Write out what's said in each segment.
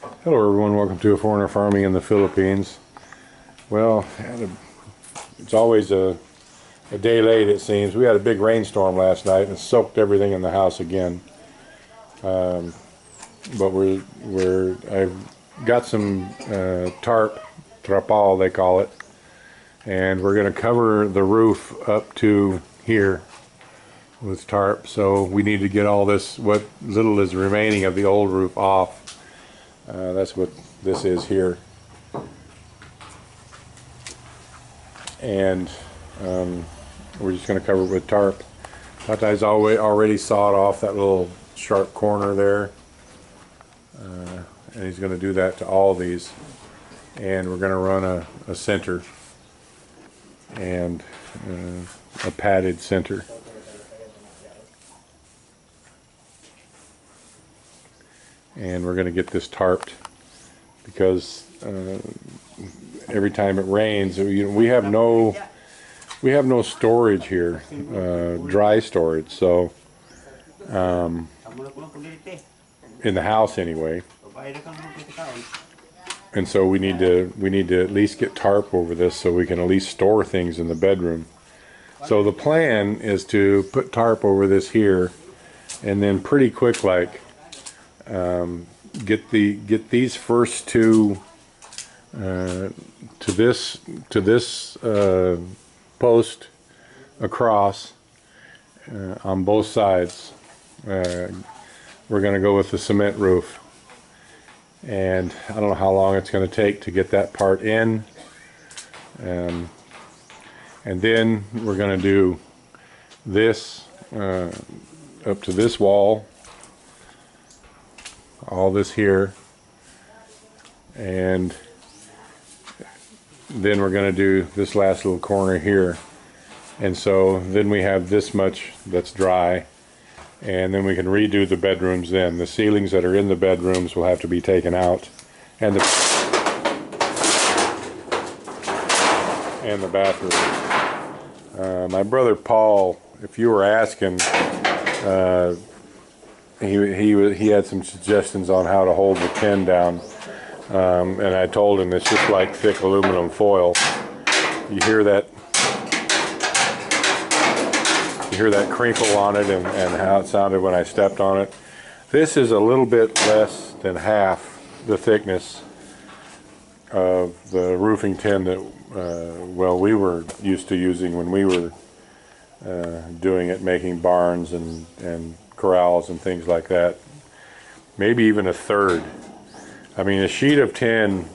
Hello everyone, welcome to A Foreigner Farming in the Philippines. Well, it's always a day late it seems. We had a big rainstorm last night and soaked everything in the house again. But I've got some trapal they call it, and we're going to cover the roof up to here with tarp. So we need to get all this, what little is remaining of the old roof, off. That's what this is here. And we're just going to cover it with tarp. Tatay's already sawed off that little sharp corner there. And he's going to do that to all these. And we're going to run a center and a padded center. And we're going to get this tarped because every time it rains, we have no storage here, dry storage. So in the house anyway, and so we need to at least get tarp over this so we can at least store things in the bedroom. So the plan is to put tarp over this here, and then pretty quick get these first two to this post across on both sides. We're going to go with the cement roof, and I don't know how long it's going to take to get that part in, and then we're going to do this up to this wall, all this here, and then we're going to do this last little corner here. And so then we have this much that's dry, and then we can redo the bedrooms. Then the ceilings that are in the bedrooms will have to be taken out, and the bathroom. My brother Paul, if you were asking, he had some suggestions on how to hold the tin down, and I told him it's just like thick aluminum foil. You hear that crinkle on it, and how it sounded when I stepped on it. This is a little bit less than half the thickness of the roofing tin that we were used to using when we were doing it, making barns and corrals and things like that. Maybe even a third. I mean, a sheet of tin,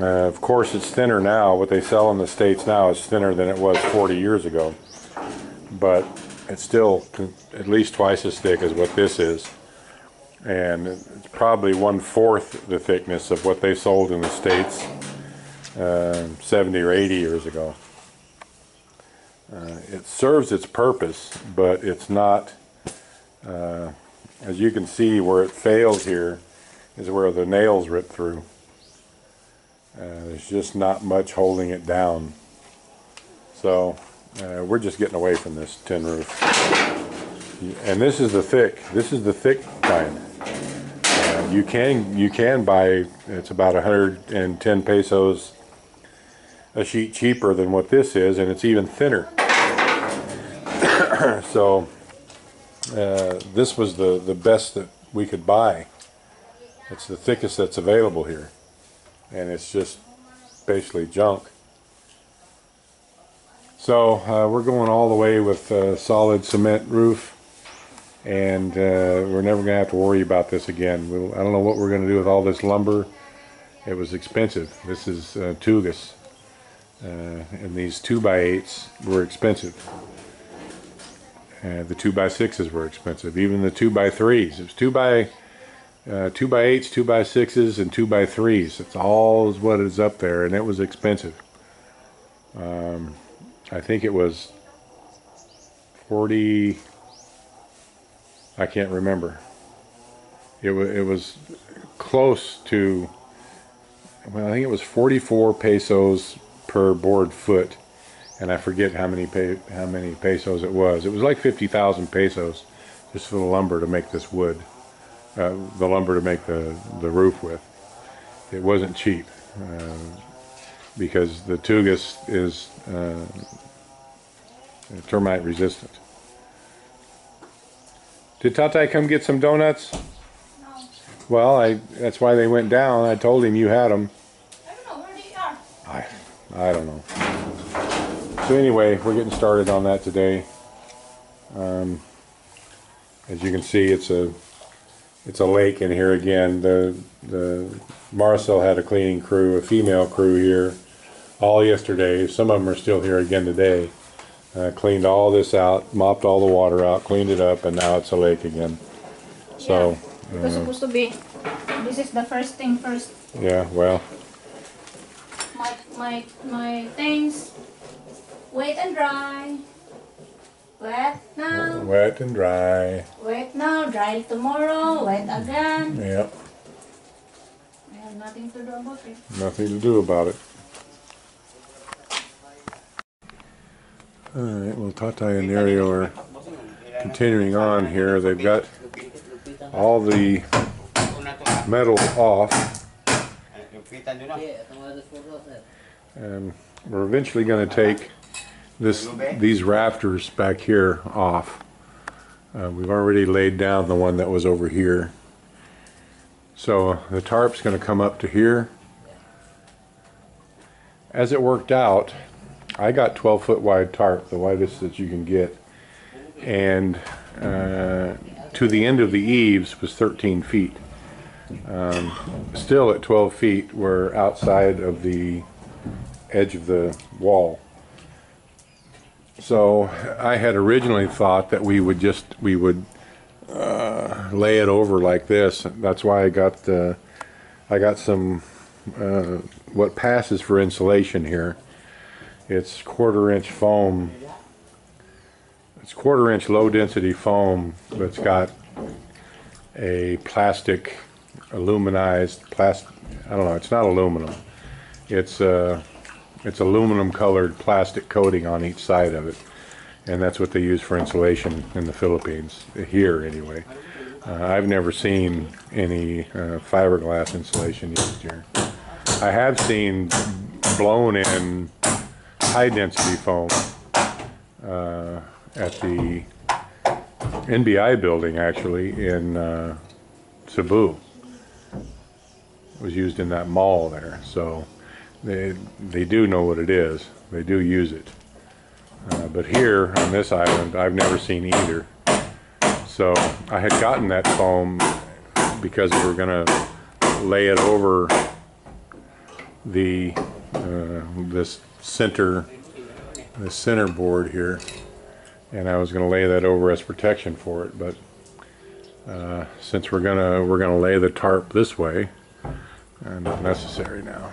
of course it's thinner now. What they sell in the States now is thinner than it was 40 years ago, but it's still at least twice as thick as what this is, and it's probably 1/4 the thickness of what they sold in the States 70 or 80 years ago. It serves its purpose, but it's not, as you can see, where it fails here is where the nails rip through. There's just not much holding it down. So we're just getting away from this tin roof. And this is the thick kind. You can buy, it's about 110 pesos a sheet cheaper than what this is, and it's even thinner. So this was the best that we could buy. It's the thickest that's available here, and it's just basically junk. So we're going all the way with solid cement roof, and we're never going to have to worry about this again. I don't know what we're going to do with all this lumber. It was expensive. This is Tugas, and these 2x8s were expensive. The 2x6s were expensive. Even the 2x3s. It was 2x8s, 2x6s, and 2x3s. It's all is what is up there, and it was expensive. I think it was 40. I can't remember. It was close to. Well, I think it was 44 pesos per board foot, and I forget how many pesos it was. It was like 50,000 pesos just for the lumber to make this wood. the lumber to make the roof with. It wasn't cheap because the Tugas is termite resistant. Did Tatai come get some donuts? No. Well, that's why they went down. I told him you had them. I don't know where they are. I don't know. So anyway, we're getting started on that today. As you can see, it's a lake in here again. The Marcel had a cleaning crew, a female crew here all yesterday. Some of them are still here again today. Cleaned all this out, mopped all the water out, cleaned it up, and now it's a lake again. So yeah, it was supposed to be. This is the first thing first. Yeah, well. My things wet and dry. Wet now. Wet and dry. Wet now, dry tomorrow, wet again. Yep. I have nothing to do about it. Nothing to do about it. Alright, well, Tatai and Nerio are continuing on here. They've got all the metal off. And we're eventually going to take these rafters back here off. We've already laid down the one that was over here. So the tarp's going to come up to here. As it worked out, I got 12-foot wide tarp, the widest that you can get, and to the end of the eaves was 13 feet. Still at 12 feet, we're outside of the edge of the wall. So I had originally thought that we would lay it over like this. That's why I got some what passes for insulation here. It's 1/4 inch foam. It's 1/4 inch low density foam that's got a plastic aluminized plastic. I don't know. It's not aluminum. It's aluminum colored plastic coating on each side of it, and that's what they use for insulation in the Philippines, here anyway. I've never seen any fiberglass insulation used here. I have seen blown in high density foam at the NBI building, actually, in Cebu. It was used in that mall there, so they do know what it is. They do use it. But here on this island, I've never seen either. So I had gotten that foam because we were going to lay it over the this center board here, and I was going to lay that over as protection for it. But since we're gonna lay the tarp this way, not necessary now.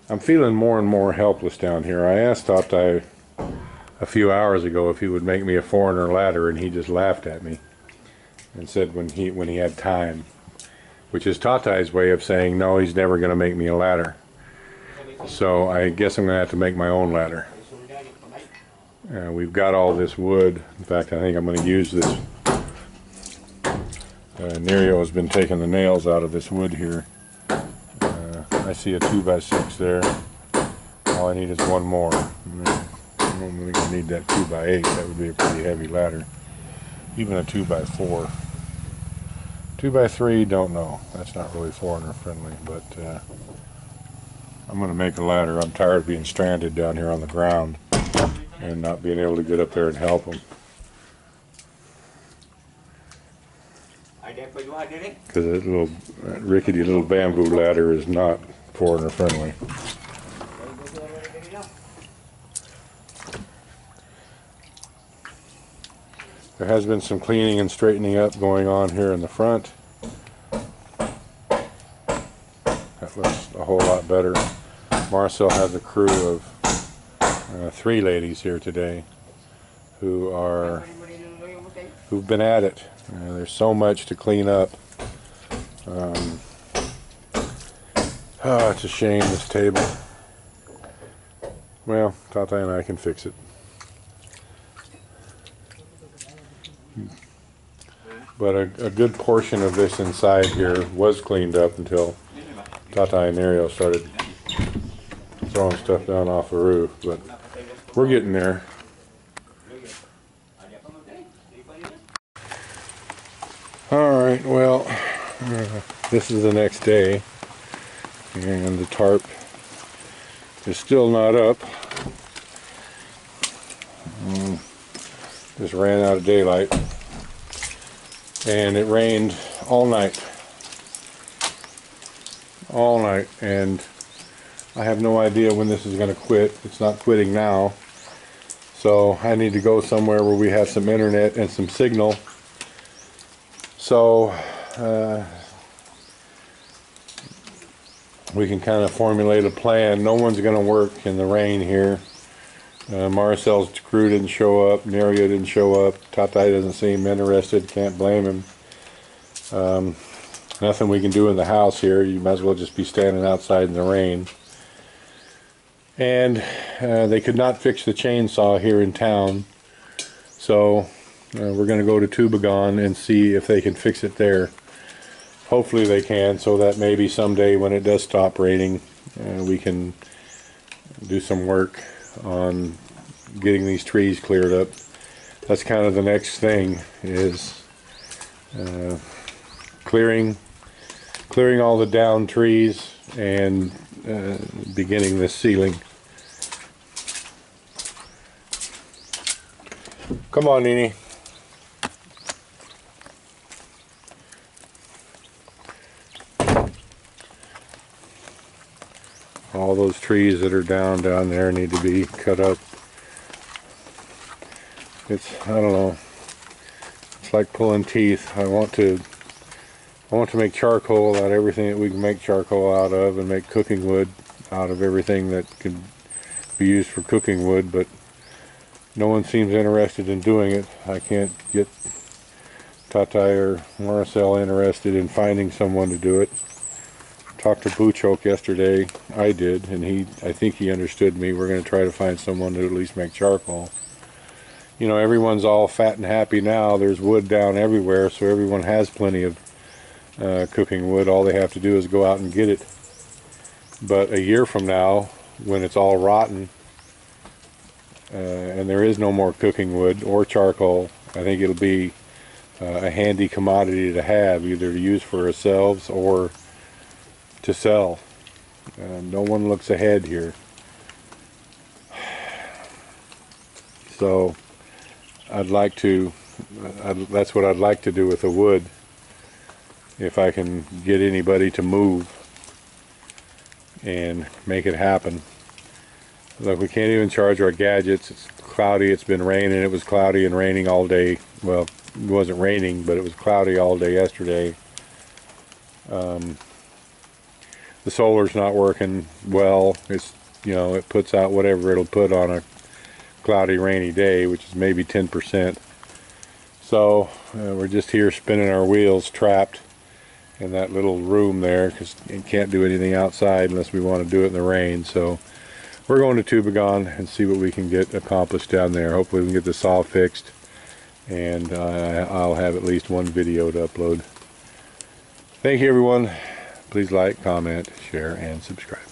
I'm feeling more and more helpless down here. I asked Tatai a few hours ago if he would make me a foreigner ladder, and he just laughed at me and said when he had time, which is Tatai's way of saying no, he's never going to make me a ladder. So I guess I'm going to have to make my own ladder. We've got all this wood. In fact, I think I'm going to use this. Nerio has been taking the nails out of this wood here. I see a 2x6 there. All I need is one more. I don't think I need that 2x8. That would be a pretty heavy ladder. Even a 2x4. 2x3, don't know. That's not really foreigner friendly, but I'm going to make a ladder. I'm tired of being stranded down here on the ground and not being able to get up there and help them. Because that little rickety little bamboo ladder is not foreigner friendly. There has been some cleaning and straightening up going on here in the front. That looks a whole lot better. Marcel has a crew of 3 ladies here today who've been at it. There's so much to clean up. It's a shame, this table. Well, Tatai and I can fix it. But a good portion of this inside here was cleaned up until Tata and Ariel started throwing stuff down off the roof. But we're getting there. Alright, well, this is the next day, and the tarp is still not up. Just ran out of daylight, and it rained all night, and I have no idea when this is going to quit. It's not quitting now, so I need to go somewhere where we have some internet and some signal. So we can kind of formulate a plan. No one's going to work in the rain here. Marcel's crew didn't show up. Neria didn't show up. Tata doesn't seem interested. Can't blame him. Nothing we can do in the house here. You might as well just be standing outside in the rain. And they could not fix the chainsaw here in town. So we're going to go to Tubagon and see if they can fix it there. Hopefully they can, so that maybe someday when it does stop raining, we can do some work on getting these trees cleared up. That's kind of the next thing, is clearing all the down trees and beginning this ceiling. Come on, Nini. All those trees that are down there need to be cut up. I don't know. It's like pulling teeth. I want to make charcoal out of everything that we can make charcoal out of, and make cooking wood out of everything that can be used for cooking wood, but no one seems interested in doing it. I can't get Tata or Marcel interested in finding someone to do it. Talked to Buchok yesterday. I did, and I think he understood me. We're going to try to find someone to at least make charcoal. You know, everyone's all fat and happy now. There's wood down everywhere, so everyone has plenty of cooking wood. All they have to do is go out and get it. But a year from now, when it's all rotten, and there is no more cooking wood or charcoal, I think it'll be a handy commodity to have, either to use for ourselves or to sell. No one looks ahead here. So that's what I'd like to do with the wood, if I can get anybody to move and make it happen. Look, we can't even charge our gadgets. It's cloudy, it's been raining. It was cloudy and raining all day. Well, it wasn't raining, but it was cloudy all day yesterday. The solar's not working well. It's, you know, it puts out whatever it'll put on a cloudy, rainy day, which is maybe 10%. So we're just here spinning our wheels, trapped in that little room there, because you can't do anything outside unless we want to do it in the rain. So we're going to Tubagon and see what we can get accomplished down there. Hopefully we can get the saw fixed, and I'll have at least one video to upload. Thank you, everyone. Please like, comment, share, and subscribe.